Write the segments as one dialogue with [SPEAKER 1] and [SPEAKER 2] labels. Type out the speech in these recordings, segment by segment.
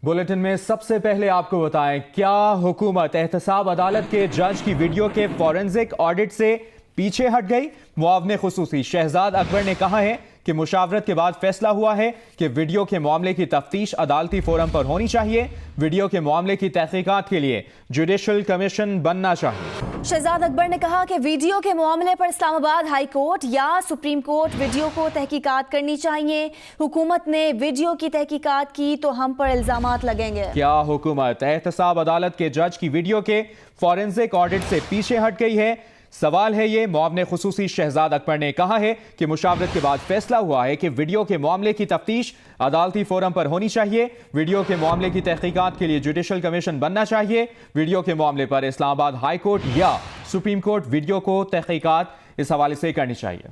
[SPEAKER 1] Bulletin में सबसे पहले आपको बताएं, क्या हुकूमत एहतसाब अदालत के जज की वीडियो के फॉरेंसिक ऑडिट से पीछे हट गई? मुआवने खुसूसी शहजाद अकबर ने कहा है कि मुशावरत के बाद फैसला हुआ है कि वीडियो के मामले की तफ्तीश अदालती फोरम पर होनी चाहिए। वीडियो के मामले की तहकीकात के लिए जुडिशल कमीशन बनना चाहिए।
[SPEAKER 2] शहजाद अकबर ने कहा कि वीडियो के मामले पर इस्लामाबाद हाई कोर्ट या सुप्रीम कोर्ट वीडियो को तहकीकात करनी चाहिए। हुकूमत ने वीडियो की तहकीकात की तो हम पर इल्जामात लगेंगे।
[SPEAKER 1] क्या हुकूमत एहतसाब अदालत के जज की वीडियो के फॉरेंसिक ऑडिट से पीछे हट गई है? सवाल है ये। मुआवने खुसूसी शहजाद अकबर ने कहा है कि मुशावरत के बाद फैसला हुआ है कि वीडियो के मामले की तफ्तीश अदालती फोरम पर होनी चाहिए। वीडियो के मामले की तहकीकात के लिए जुडिशल कमीशन बनना चाहिए। वीडियो के मामले पर इस्लामाबाद हाई कोर्ट या सुप्रीम कोर्ट वीडियो को तहकीकात इस हवाले से करनी चाहिए।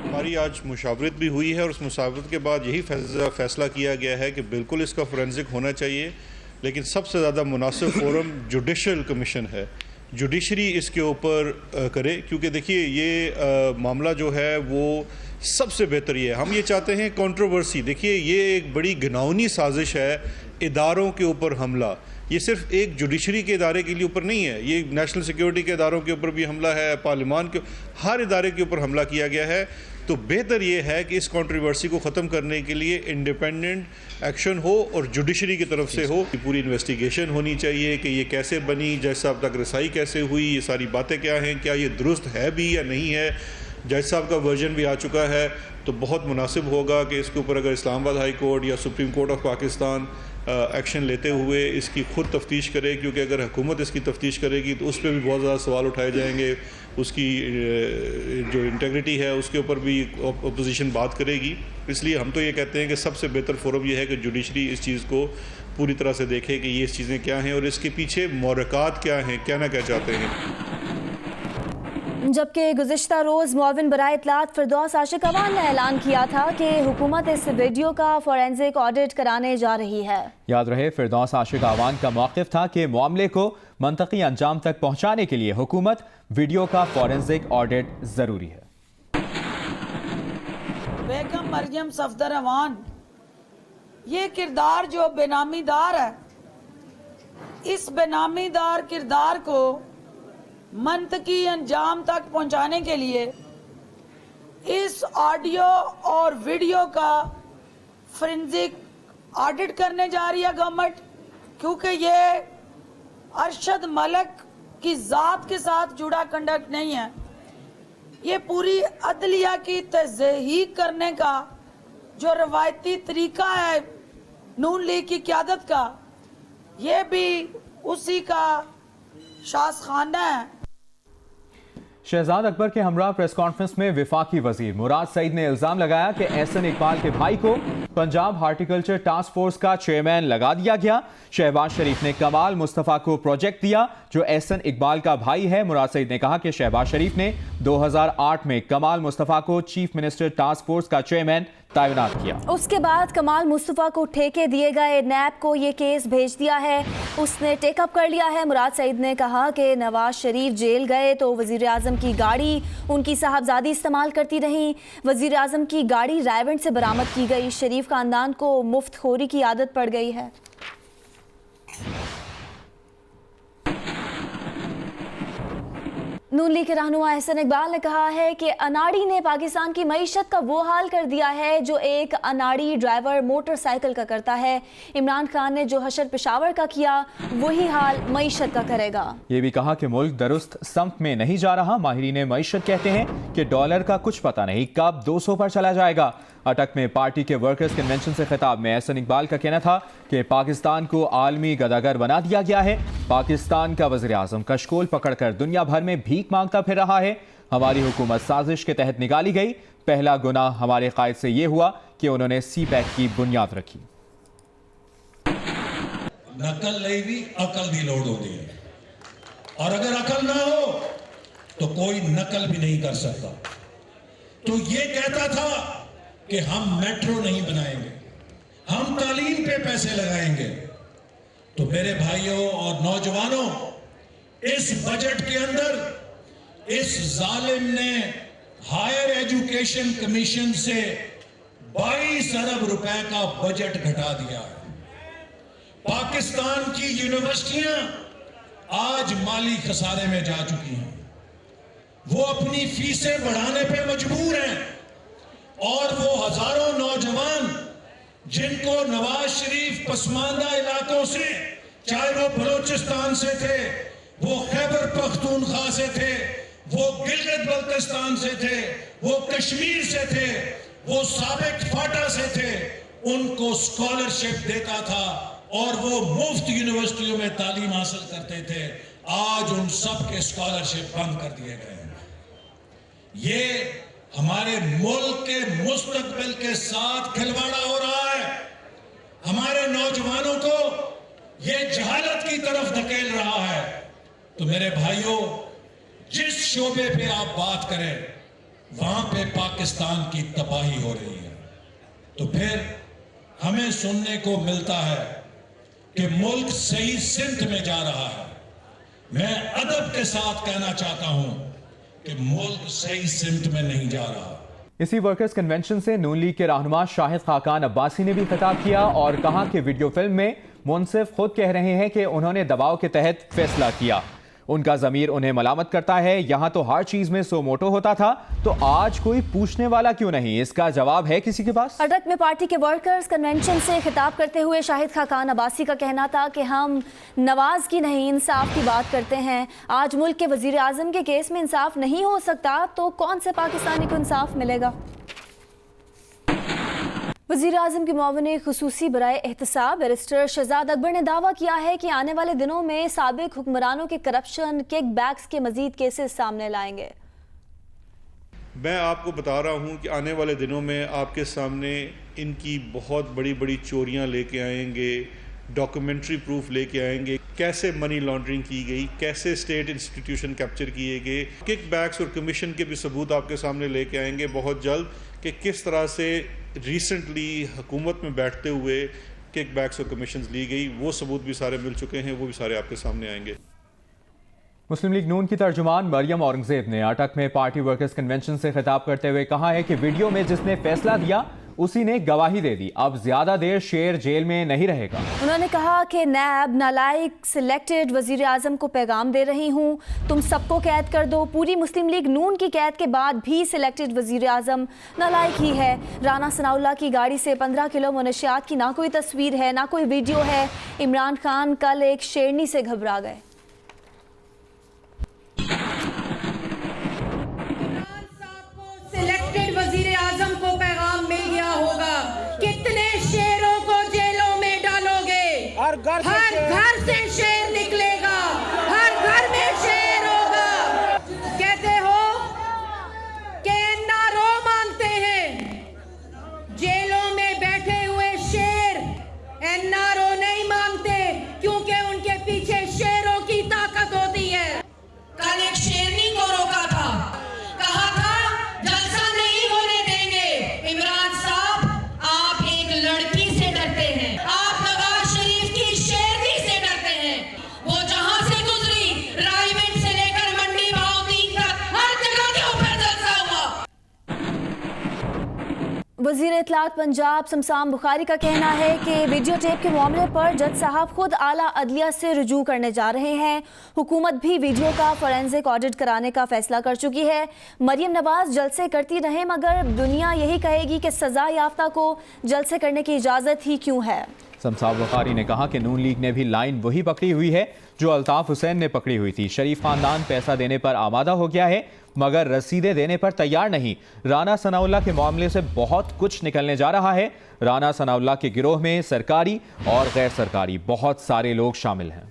[SPEAKER 3] हमारी आज मुशावरत भी हुई है और उस मुशावरत के बाद यही फैसला किया गया है कि बिल्कुल इसका फोरेंसिक होना चाहिए, लेकिन सबसे ज़्यादा मुनासिब फोरम जुडिशल कमीशन है। जुडिशरी इसके ऊपर करे, क्योंकि देखिए ये मामला जो है वो सबसे बेहतर ये है। हम ये चाहते हैं कंट्रोवर्सी, देखिए ये एक बड़ी घिनौनी साजिश है, इदारों के ऊपर हमला। ये सिर्फ एक जुडिशरी के इदारे के लिए ऊपर नहीं है, ये नेशनल सिक्योरिटी के इदारों के ऊपर भी हमला है, पार्लियामान के हर इदारे के ऊपर हमला किया गया है। तो बेहतर ये है कि इस कंट्रोवर्सी को ख़त्म करने के लिए इंडिपेंडेंट एक्शन हो और जुडिशरी की तरफ से हो। पूरी इन्वेस्टिगेशन होनी चाहिए कि ये कैसे बनी, जज साहब तक रसाई कैसे हुई, ये सारी बातें क्या हैं, क्या ये दुरुस्त है भी या नहीं है। जज साहब का वर्जन भी आ चुका है, तो बहुत मुनासिब होगा कि इसके ऊपर अगर इस्लामाबाद हाई कोर्ट या supreme court of Pakistan action लेते हुए इसकी खुद तफ्तीश करे, क्योंकि अगर हुकूमत इसकी तफ्तीश करेगी तो उस पर भी बहुत ज़्यादा सवाल उठाए जाएंगे। उसकी जो इंटेग्रिटी है उसके ऊपर भी अपोजिशन बात करेगी। इसलिए हम तो ये कहते हैं कि सबसे बेहतर फोरम ये है कि जुडिशरी इस चीज़ को पूरी तरह से देखे कि ये चीज़ें क्या हैं और इसके पीछे मोरक़ात क्या हैं, क्या ना क्या चाहते हैं।
[SPEAKER 2] जबकि गुज़िश्ता रोज़ मुआविन बराए इत्तलात फिरदौस आशिक अवान ने ऐलान किया था कि हुकूमत इस वीडियो का फॉरेंसिक ऑडिट कराने जा रही है।
[SPEAKER 1] याद रहे, फिरदौस आशिक अवान का मौक़िफ़ था कि मामले को मंतकी अंजाम तक पहुँचाने के लिए हुकूमत वीडियो का फॉरेंसिक ऑडिट ज़रूरी है।
[SPEAKER 4] बेगम मरियम सफदर अवान ये किरदार जो बेनामीदार है, इस बेनामीदार किरदार को मंतकी अंजाम तक पहुंचाने के लिए इस ऑडियो और वीडियो का फोरेंसिक ऑडिट करने जा रही है गवर्नमेंट, क्योंकि ये अरशद मलिक की ज़ात के साथ जुड़ा कंडक्ट नहीं है। ये पूरी अदलिया की तज़हीक करने का जो रवायती तरीका है नून लीग की क़यादत का, ये भी उसी का शासखाना है।
[SPEAKER 1] शहजाद अकबर के हमरा प्रेस कॉन्फ्रेंस में वफाकी वजीर मुराद सईद ने इल्जाम लगाया कि एहसन इकबाल के भाई को पंजाब हार्टिकल्चर टास्क फोर्स का चेयरमैन लगा दिया गया। शहबाज शरीफ ने कमाल मुस्तफ़ा को प्रोजेक्ट दिया जो एहसन इकबाल का भाई है। मुराद सईद ने कहा कि शहबाज शरीफ ने 2008 में कमाल मुस्तफ़ा को चीफ मिनिस्टर टास्क फोर्स का चेयरमैन तैनात किया।
[SPEAKER 2] उसके बाद कमाल मुस्तफ़ा को ठेके दिए गए नैब को ये केस भेज दिया है, उसने टेकअप कर लिया है। मुराद सईद ने कहा कि नवाज शरीफ जेल गए तो वजीर आजम की गाड़ी उनकी साहबजादी इस्तेमाल करती रहीं। वजीर आजम की गाड़ी रायवंड से बरामद की गई। शरीफ खानदान को मुफ्तखोरी की आदत पड़ गई है। नून लीग के रहनुमा एहसन इकबाल ने कहा है कि अनाड़ी ने पाकिस्तान की मईशत का वो हाल कर दिया है जो एक अनाड़ी ड्राइवर मोटरसाइकिल का करता है। इमरान खान ने जो हशर पेशावर का किया वही हाल मईशत का करेगा। ये
[SPEAKER 1] भी कहा कि मुल्क दुरुस्त समत में नहीं जा रहा। माहिरीन मईशत कहते हैं कि डॉलर का कुछ पता नहीं कब 200 पर चला जाएगा। अटक में पार्टी के वर्कर्स कन्वेंशन से खिताब में एहसन इकबाल का कहना था कि पाकिस्तान को आलमी गदागर बना दिया गया है। पाकिस्तान का वज़ीर आज़म कशकोल पकड़कर दुनिया भर में भीख मांगता फिर रहा है। हमारी हुकूमत साजिश के तहत निकाली गई। पहला गुनाह हमारे कायद से ये हुआ कि उन्होंने CPEC की बुनियाद रखी।
[SPEAKER 5] नकल नहीं भी अकल की लोड़ होती है, और अगर अकल ना हो तो कोई नकल भी नहीं कर सकता। तो ये कहता था कि हम मेट्रो नहीं बनाएंगे, हम तालीम पे पैसे लगाएंगे। तो मेरे भाइयों और नौजवानों, इस बजट के अंदर इस जालिम ने हायर एजुकेशन कमीशन से 22 अरब रुपए का बजट घटा दिया है। पाकिस्तान की यूनिवर्सिटियां आज माली खसारे में जा चुकी हैं। वो अपनी फीसें बढ़ाने पे मजबूर हैं और वो हजारों नौजवान जिनको नवाज शरीफ पसमानदा इलाकों से, चाहे वो बलोचिस्तान से थे, वो खैबर पख्तूनख्वा से थे, वो गिलगित बल्तिस्तान से थे, वो कश्मीर से थे, वो साबिक फाटा से थे, उनको स्कॉलरशिप देता था और वो मुफ्त यूनिवर्सिटियों में तालीम हासिल करते थे। आज उन सब के स्कॉलरशिप बंद कर दिए गए हैं। ये हमारे मुल्क के मुस्तकबिल के साथ खिलवाड़ा हो रहा है। हमारे नौजवानों को ये जहालत की तरफ धकेल रहा है। तो मेरे भाइयों, जिस शोबे पे आप बात करें वहां पे पाकिस्तान की तबाही हो रही है, तो फिर हमें सुनने को मिलता है कि मुल्क सही सिमत में जा रहा है। मैं अदब के साथ कहना चाहता हूं कि मुल्क सही सिमत में नहीं जा रहा।
[SPEAKER 1] इसी वर्कर्स कन्वेंशन से नून लीग के रहनुमा शाहिद खाकान अब्बासी ने भी खिताब किया और कहा कि वीडियो फिल्म में मुनसिफ खुद कह रहे हैं कि उन्होंने दबाव के तहत फैसला किया। उनका ज़मीर उन्हें मलामत करता है। यहाँ तो हर चीज में सो मोटो होता था, तो आज कोई पूछने वाला क्यों नहीं? इसका जवाब है किसी के पास?
[SPEAKER 2] अटक में पार्टी के वर्कर्स कन्वेंशन से खिताब करते हुए शाहिद खाकान अब्बासी का कहना था कि हम नवाज की नहीं इंसाफ की बात करते हैं। आज मुल्क के वजीर आजम के केस में इंसाफ नहीं हो सकता तो कौन से पाकिस्तानी को इंसाफ मिलेगा? वज़ीर आज़म के मुआविन ख़ुसूसी बराए एहतसाब बैरिस्टर शहजाद अकबर ने दावा किया है कि आने वाले दिनों में साबिक हुक्मरानों के करप्शन, किक बैक्स के मजीद केसेस सामने लाएंगे।
[SPEAKER 3] मैं आपको बता रहा हूं कि आने वाले दिनों में आपके सामने इनकी बहुत बड़ी बड़ी चोरियां लेके आएंगे, डॉक्यूमेंट्री प्रूफ लेके आएंगे, कैसे मनी लॉन्ड्रिंग की गई, कैसे स्टेट इंस्टीट्यूशन कैप्चर किए गए, किक बैक्स और कमीशन के भी सबूत आपके सामने लेके आएंगे बहुत जल्द कि किस तरह से रिसेंटली हुकूमत में बैठते हुए किक बैक्स और कमीशंस ली गई। वो सबूत भी सारे मिल चुके हैं, वो भी सारे आपके सामने आएंगे।
[SPEAKER 1] मुस्लिम लीग नून की तर्जुमान मरियम औरंगजेब ने अटक में पार्टी वर्कर्स कन्वेंशन से खिताब करते हुए कहा है कि वीडियो में जिसने फैसला दिया उसी ने गवाही दे दी। अब ज्यादा देर शेर जेल में नहीं रहेगा। उन्होंने कहा कि नैब नालायक सिलेक्टेड वजीर आजम को पैगाम दे रही हूँ, तुम सबको कैद कर दो। पूरी मुस्लिम लीग नून की कैद के बाद भी सिलेक्टेड वजीर आजम नालायक ही है। राना सनाउल्लाह की गाड़ी से 15 किलो मुनशियात की ना कोई तस्वीर है, ना कोई वीडियो है। इमरान खान कल एक शेरनी से घबरा गए।
[SPEAKER 6] सिलेक्टेड वजीर आजम को पैगाम मिल गया होगा, कितने शेरों को जेलों में डालोगे? हर घर से शेर निकलेगा, हर घर में शेर होगा। कहते हो कि एनआरओ मानते हैं, जेलों में बैठे हुए शेर एनआरओ नहीं मानते क्योंकि उनके पीछे शेरों की ताकत होती है। कल एक शेरनी को रोका था, कहा था जलसा नहीं होने देंगे। इमरान साहब, आप एक लड़की से डरते हैं, आप नवाज शरीफ की शेरनी से डरते हैं। वो जहां से गुजरी, रायवेंट से लेकर मंडी भावतीन तक हर जगह के ऊपर जलसा हुआ।
[SPEAKER 2] वज़ीर इत्तलात पंजाब शमशान बुखारी का कहना है कि वीडियो टेप के मामले पर जज साहब खुद आला अदलिया से रुजू करने जा रहे हैं। हुकूमत भी वीडियो का फोरेंसिक ऑडिट कराने का फैसला कर चुकी है। मरियम नवाज जलसे करती रहें मगर दुनिया यही कहेगी कि सजा याफ्ता को जलसे करने की इजाज़त ही क्यों है।
[SPEAKER 1] शमशान बुखारी ने कहा कि नून लीग ने भी लाइन वही पकड़ी हुई है जो अल्ताफ हुसैन ने पकड़ी हुई थी। शरीफ खानदान पैसा देने पर आमादा हो गया है मगर रसीदें देने पर तैयार नहीं। राना सनाउल्लाह के मामले से बहुत कुछ निकलने जा रहा है। राना सनाउल्लाह के गिरोह में सरकारी और गैर सरकारी बहुत सारे लोग शामिल हैं।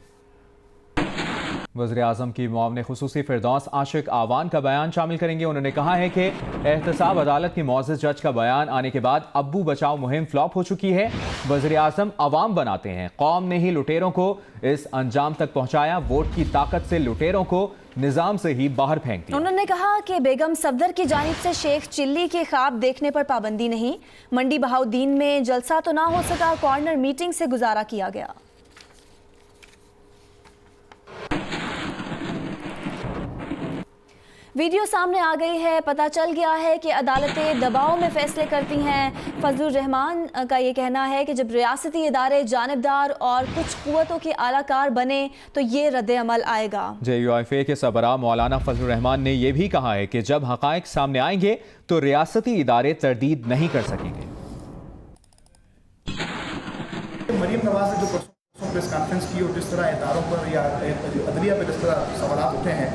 [SPEAKER 1] वज़ीर आज़म की मुआविन ख़ुसूसी फिरदौस आशिक आवान का बयान शामिल करेंगे। उन्होंने कहा है कि एहतसाब अदालत के मुअज़्ज़ज़ जज का बयान आने के बाद अब्बू बचाओ मुहिम फ्लॉप हो चुकी है। वज़ीर आज़म अवाम बनाते हैं, कौम ने ही लुटेरों को इस अंजाम तक पहुंचाया। वोट की ताकत से लुटेरों को निज़ाम से ही बाहर फेंक दिया।
[SPEAKER 2] उन्होंने कहा कि बेगम सफदर की जानिब से शेख चिल्ली के ख्वाब देखने पर पाबंदी नहीं। मंडी बहाउद्दीन में जलसा तो ना हो सका, कॉर्नर मीटिंग से गुजारा किया गया। वीडियो सामने आ गई है, पता चल गया है कि अदालतें दबाव में फैसले करती हैं। फजलुर रहमान का ये कहना है कि जब रियासती इदारे जानिबदार और कुछ कुव्वतों के आलाकार बने तो ये रद्द-ए-अमल आएगा।
[SPEAKER 1] JUIFA के सरबराह मौलाना फजलुर रहमान ने यह भी कहा है कि जब हक़ाइक़ सामने आएंगे तो रियासती इदारे तरदीद नहीं कर सकेंगे।
[SPEAKER 7] मरीम नवाज ने जो परसों प्रेस कॉन्फ्रेंस की और जिस तरह इदारों पर या अदलिया पर जिस तरह सवाल उठे हैं,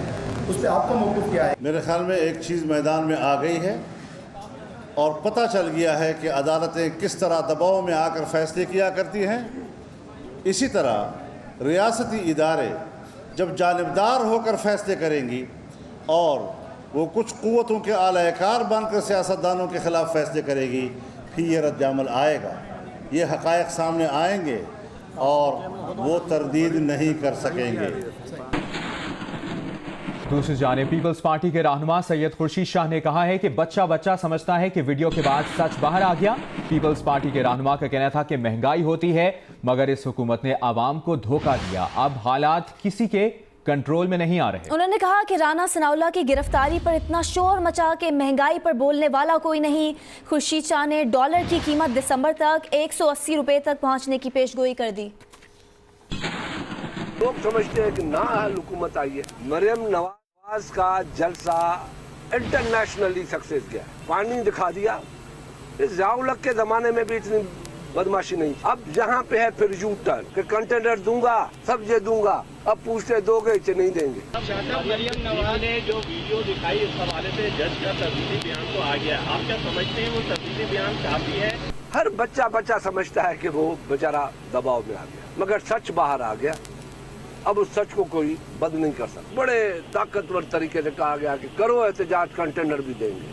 [SPEAKER 7] उस पर आपका मौक़िफ़ क्या है?
[SPEAKER 8] मेरे ख्याल में एक चीज़ मैदान में आ गई है और पता चल गया है कि अदालतें किस तरह दबाव में आकर फैसले किया करती हैं। इसी तरह रियासती इदारे जब जानिबदार होकर फैसले करेंगी और वो कुछ कुव्वतों के आलाकार बनकर सियासतदानों के ख़िलाफ़ फैसले करेगी, फिर ये रद्द-ए-अमल आएगा, ये हक़ाइक़ सामने आएंगे और वो तरदीद नहीं कर सकेंगे।
[SPEAKER 1] दूसरी जानिब पीपल्स पार्टी के रहनुमा सैयद खुर्शीद शाह ने कहा है कि बच्चा बच्चा समझता है कि वीडियो के बाद सच बाहर आ गया। पीपल्स पार्टी के रहनुमा का कहना था कि महंगाई होती है मगर इस हुकूमत ने आवाम को धोखा दिया, अब हालात किसी के कंट्रोल में नहीं आ रहे।
[SPEAKER 2] उन्होंने कहा कि राना सनाउल्लाह की गिरफ्तारी पर इतना शोर मचा के महंगाई पर बोलने वाला कोई नहीं। खुर्शीद शाह ने डॉलर की कीमत दिसंबर तक 180 रुपए तक पहुंचने की पेशगोई कर दी।
[SPEAKER 9] लोग समझते हैं कि नाअहल हुकूमत आई है। मरियम नवाज का जलसा इंटरनेशनली सक्सेस किया, पानी दिखा दिया। इस ज़िया-उल-हक के ज़माने में भी इतनी बदमाशी नहीं। अब जहाँ पे है फिर यू टर्न कि कंटेनर दूंगा, सब्जी दूंगा, अब पूछते दोगे कि नहीं देंगे।
[SPEAKER 10] मरियम नवाज ने जो वीडियो दिखाई इस हवाले से जज का तफसीली बयान तो आ गया, आप क्या समझते हैं वो तफसीली बयान काफी है?
[SPEAKER 9] हर बच्चा समझता है कि वो बेचारा दबाव में आ गया, मगर सच बाहर आ गया। अब उस सच को कोई बंद नहीं कर सकता। बड़े ताकतवर तरीके से कहा गया कि करो एहतजाज, कंटेनर भी देंगे।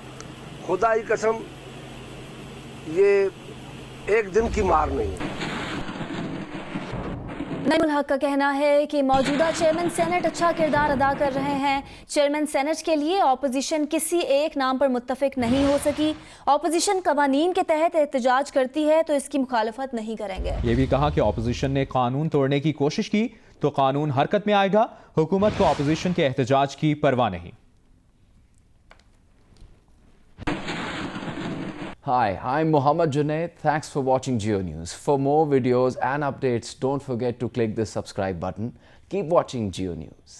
[SPEAKER 9] खुदा की कसम ये एक दिन की मार नहीं है।
[SPEAKER 2] नईमुल हक का कहना है कि मौजूदा चेयरमैन सेनेट अच्छा किरदार अदा कर रहे हैं। चेयरमैन सेनेट के लिए ऑपोजिशन किसी एक नाम पर मुत्तफिक नहीं हो सकी। ऑपोजिशन कवानीन के तहत एहतजाज करती है तो इसकी मुखालफत नहीं करेंगे।
[SPEAKER 1] ये भी कहा कि ऑपोजिशन ने कानून तोड़ने की कोशिश की तो कानून हरकत में आएगा। हुकूमत को ऑपोजिशन के एहतजाज की परवाह नहीं।
[SPEAKER 11] Hi, I'm Mohammad Junaid. Thanks for watching Geo News. For more videos and updates, don't forget to click the subscribe button. Keep watching Geo News.